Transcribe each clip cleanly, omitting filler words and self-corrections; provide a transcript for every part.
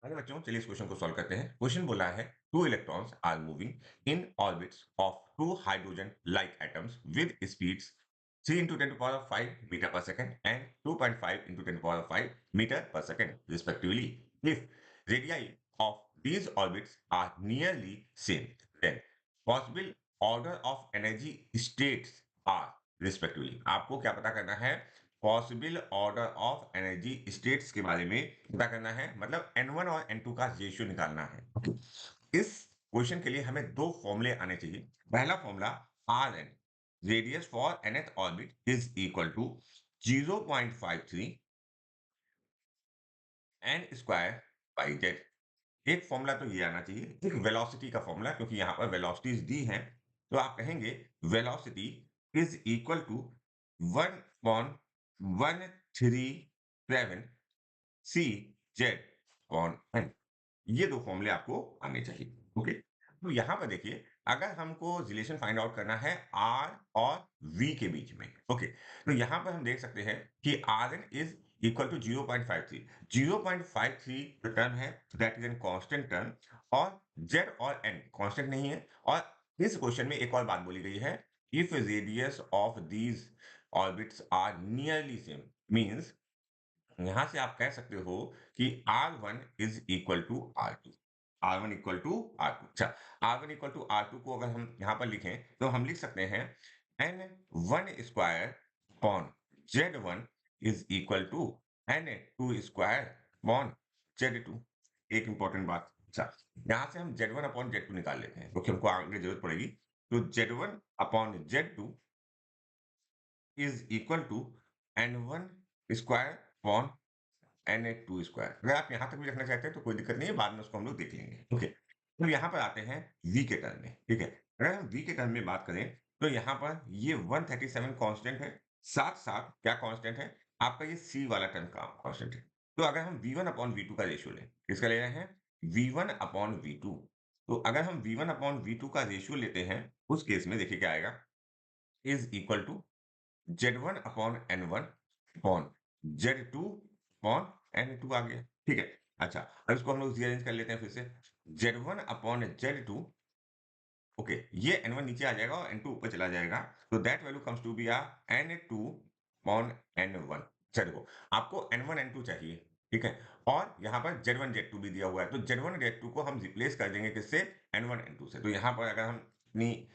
अरे बच्चों, चलिए इस क्वेश्चन को सॉल्व करते हैं। क्वेश्चन बोला है two electrons are moving in orbits of two hydrogen like atoms with speeds 3 into 10 to the power of 5 meter per second and 2.5 into 10 to the power of 5 meter per second respectively. If radii of these orbits are nearly same, then possible order of energy states are respectively. आपको क्या पता करना है? Possible order of energy states के बारे में पता करना है, मतलब N1 और N2 का रेशियो निकालना है। ओके, इस क्वेश्चन के लिए हमें दो फॉर्मूले आने चाहिए। पहला formula Rn, radius for nth orbit is equal to 0.53 n square by Z. एक फॉर्मूला तो ये आना चाहिए, एक वेलोसिटी का फॉर्मूला, क्योंकि यहाँ पर वेलोसिटीज दी हैं, तो आप कहेंगे velocity is equal to 1.137 C Z upon N. ये दो फॉर्मूले आपको आने चाहिए। ओके, तो यहाँ पर देखिए, अगर हमको रिलेशन फाइंड आउट करना है आर और वी के बीच में, ओके, तो यहाँ पर हम देख सकते हैं कि R N is equal to 0.53। 0.53 जो टर्म है that is an constant term, और जेड और एन कांस्टेंट नहीं है। और इस क्वेश्चन में एक और बात बोली गई है, if radius of these orbits are nearly same, means यहां से आप कह सकते हो कि R1 is equal to R2। R1 equal to R2। अच्छा, R1 इक्वल टू R2 को अगर हम यहां पर लिखें तो हम लिख सकते हैं N1 square upon Z1 is equal to N2 square upon Z2। एक इंपॉर्टेंट बात, अच्छा, यहां से हम Z1 अपॉन Z2 निकाल लेते हैं क्योंकि हमको आगे जरूरत पड़ेगी। तो Z1 upon Z2 is equal to N1 square upon Na2 square. अगर आप यहाँ तक भी रखना चाहते हैं तो कोई दिक्कत नहीं है, बाद में उसको हम लोग देख लेंगे। ओके, तो यहाँ पर आते हैं v के टर्म में। ठीक है, अगर हम v के टर्म में बात करें तो यहाँ पर ये 137 कांस्टेंट है, साथ साथ क्या कांस्टेंट है, आपका ये c वाला टर्म का कांस्टेंट है। तो अगर हम v1 अपॉन v2 का रेशियो लें, किसका ले रहे हैं? v1 upon v2। तो अगर हम v1 अपॉन v2 का रेशियो लेते हैं, उस केस में देखिए क्या आएगा, is equal to Z1 upon N1 upon Z2 upon N2 आ गया। ठीक है, अच्छा, अब इसको हम लोग रीअरेंज कर लेते हैं फिर से। Z1 अपॉन Z2, ओके, ये N1 नीचे आ जाएगा और N2 ऊपर चला जाएगा, तो that value comes to be N2 upon N1। अच्छा देखो, आपको N1 N2 चाहिए, ठीक है, और यहाँ पर Z1 Z2 भी दिया हुआ है, तो Z1 Z2 को हम रिप्लेस कर देंगे किससे? N1 N2 से। तो यहाँ पर अगर हम अपनी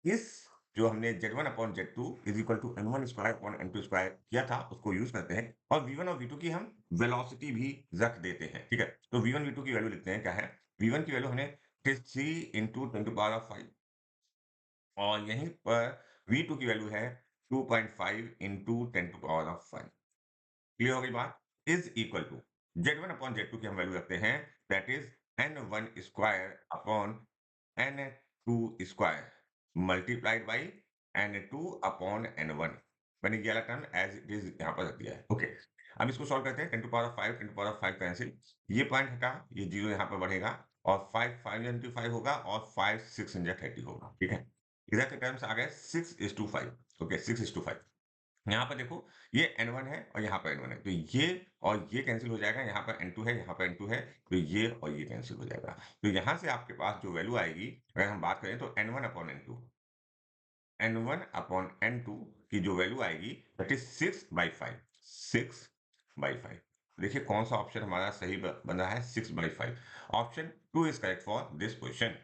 इस जो हमने Z1 upon Z2 is equal to N1 square upon N2 square किया था, उसको यूज करते हैं, और V1 और V2 की हम वेलोसिटी भी रख देते हैं। ठीक है, तो V1 V2 की वैल्यू लिखते हैं, क्या है? V1 की वैल्यू हमने 3 इंटू 10 टू पावर ऑफ 5, और यहीं पर V2 की वैल्यू है 2.5 into 10 to power of 5। Clear हो गई बात? Is equal to Z1 upon Z2 की हम वैल्यू रखते हैं, that is N1 square upon N2 square multiplied by N2 upon N1। मैंने ये वाला टर्म एज इट इज यहाँ पर रख दिया है। ओके, अब इसको सॉल्व करते हैं। 10 to power of 5, 10 to power of 5 cancel, ये पॉइंट हटा, ये जीरो यहाँ पर बढ़ेगा, और 5 5 इंटू 5 होगा, और 5 6 इंटू 30 होगा। ठीक है, इधर के टर्म्स आ गए 6:5। ओके, 6:5। यहाँ पर देखो, ये N1 है और यहाँ पर N1 है, तो ये और ये कैंसिल हो जाएगा, यहाँ पर N2 है, यहाँ पर N2 है, तो ये और ये कैंसिल हो जाएगा। तो यहाँ से आपके पास जो वैल्यू आएगी, अगर हम बात करें तो N1 upon N2, N1 upon N2 की जो वैल्यू आएगी दैट इज 6/5। 6/5। देखिए कौन सा ऑप्शन हमारा सही बना है, 6/5। Option 2 is correct for this question.